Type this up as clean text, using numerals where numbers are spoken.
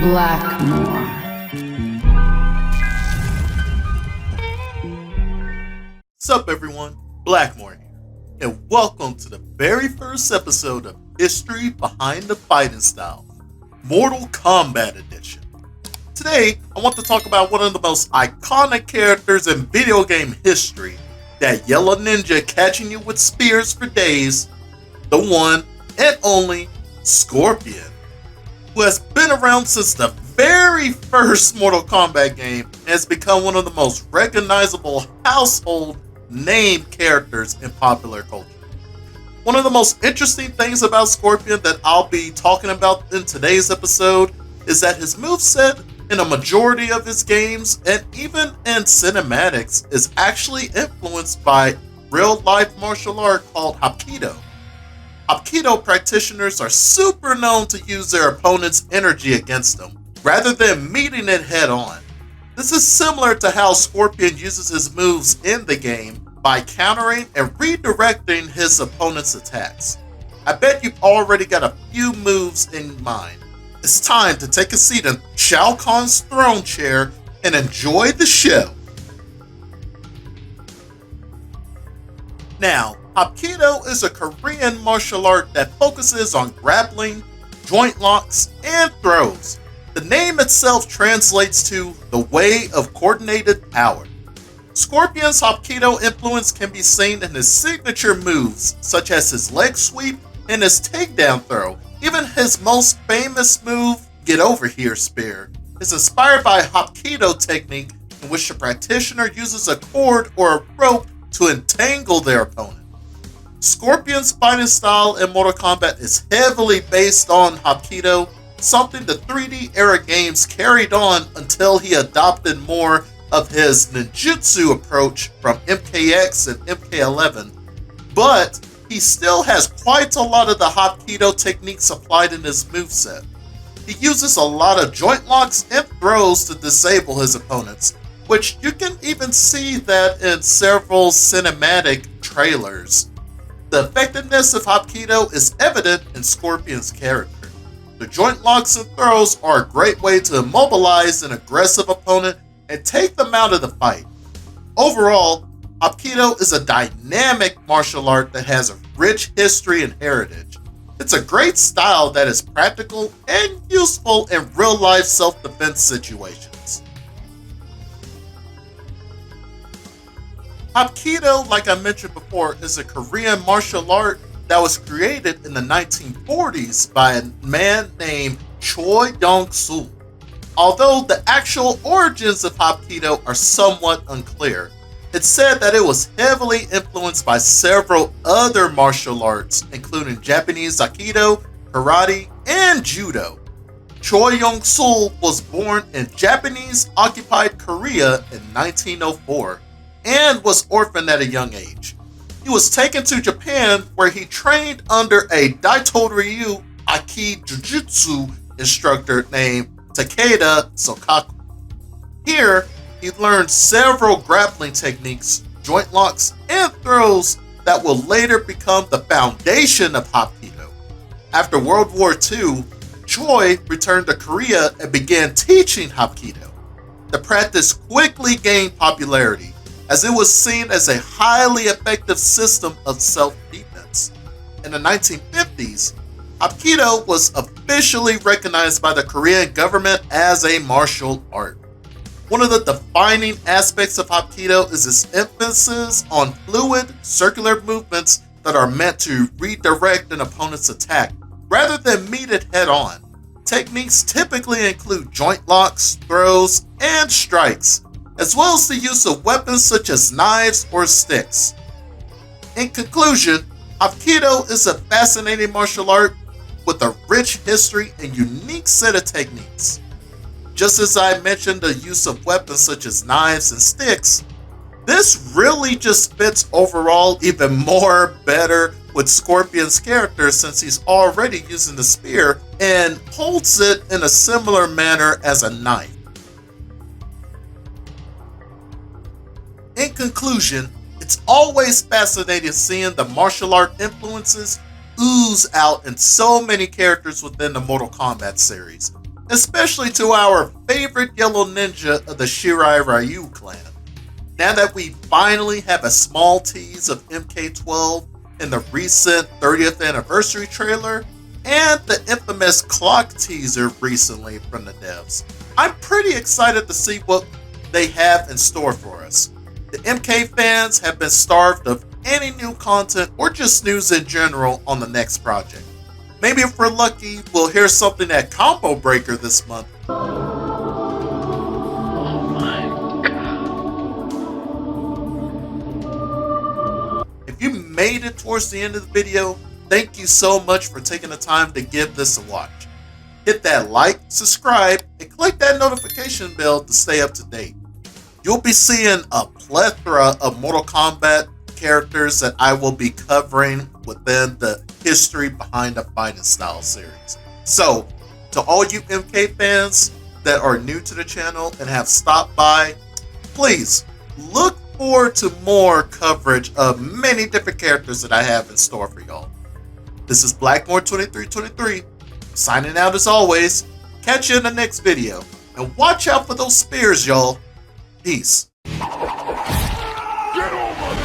Blackmore. Sup everyone, Blackmore here, and welcome to the very first episode of History Behind the Fighting Style, Mortal Kombat Edition. Today, I want to talk about one of the most iconic characters in video game history, that yellow ninja catching you with spears for days, the one and only Scorpion, who has been around since the very first Mortal Kombat game and has become one of the most recognizable household name characters in popular culture. One of the most interesting things about Scorpion that I'll be talking about in today's episode is that his moveset in a majority of his games and even in cinematics is actually influenced by real-life martial art called Hapkido. Aikido practitioners are super known to use their opponent's energy against them, rather than meeting it head-on. This is similar to how Scorpion uses his moves in the game by countering and redirecting his opponent's attacks. I bet you've already got a few moves in mind. It's time to take a seat in Shao Kahn's throne chair and enjoy the show. Now, Hapkido is a Korean martial art that focuses on grappling, joint locks, and throws. The name itself translates to the way of coordinated power. Scorpion's Hapkido influence can be seen in his signature moves, such as his leg sweep and his takedown throw. Even his most famous move, Get Over Here Spear, is inspired by a Hapkido technique in which the practitioner uses a cord or a rope to entangle their opponent. Scorpion's fighting style in Mortal Kombat is heavily based on Hapkido, something the 3D era games carried on until he adopted more of his Ninjutsu approach from MKX and MK11, but he still has quite a lot of the Hapkido techniques applied in his moveset. He uses a lot of joint locks and throws to disable his opponents, which you can even see that in several cinematic trailers. The effectiveness of Hapkido is evident in Scorpion's character. The joint locks and throws are a great way to immobilize an aggressive opponent and take them out of the fight. Overall, Hapkido is a dynamic martial art that has a rich history and heritage. It's a great style that is practical and useful in real-life self-defense situations. Hapkido, like I mentioned before, is a Korean martial art that was created in the 1940s by a man named Choi Yong-sul. Although the actual origins of Hapkido are somewhat unclear, it's said that it was heavily influenced by several other martial arts, including Japanese Aikido, karate, and judo. Choi Yong-sul was born in Japanese-occupied Korea in 1904 and was orphaned at a young age. He was taken to Japan where he trained under a Daito-ryu Aikido Jujutsu instructor named Takeda Sokaku. Here, he learned several grappling techniques, joint locks, and throws that will later become the foundation of Hapkido. After World War II, Choi returned to Korea and began teaching Hapkido. The practice quickly gained popularity, as it was seen as a highly effective system of self-defense. In the 1950s, Hapkido was officially recognized by the Korean government as a martial art. One of the defining aspects of Hapkido is its emphasis on fluid, circular movements that are meant to redirect an opponent's attack, rather than meet it head-on. Techniques typically include joint locks, throws, and strikes, as well as the use of weapons such as knives or sticks. In conclusion, Hapkido is a fascinating martial art with a rich history and unique set of techniques. Just as I mentioned the use of weapons such as knives and sticks, this really just fits overall even more better with Scorpion's character since he's already using the spear and holds it in a similar manner as a knife. In conclusion, it's always fascinating seeing the martial art influences ooze out in so many characters within the Mortal Kombat series. especially to our favorite yellow ninja of the Shirai Ryu clan. Now that we finally have a small tease of MK12 in the recent 30th anniversary trailer, and the infamous clock teaser recently from the devs, I'm pretty excited to see what they have in store for us. The MK fans have been starved of any new content or just news in general on the next project. Maybe if we're lucky, we'll hear something at Combo Breaker this month. If you made it towards the end of the video, thank you so much for taking the time to give this a watch. Hit that like, subscribe, and click that notification bell to stay up to date. You'll be seeing a plethora of Mortal Kombat characters that I will be covering within the history behind the fighting style series. So, to all you MK fans that are new to the channel and have stopped by, please look forward to more coverage of many different characters that I have in store for y'all. This is Blackmore2323, signing out as always. Catch you in the next video, and watch out for those spears, y'all. Peace. Get over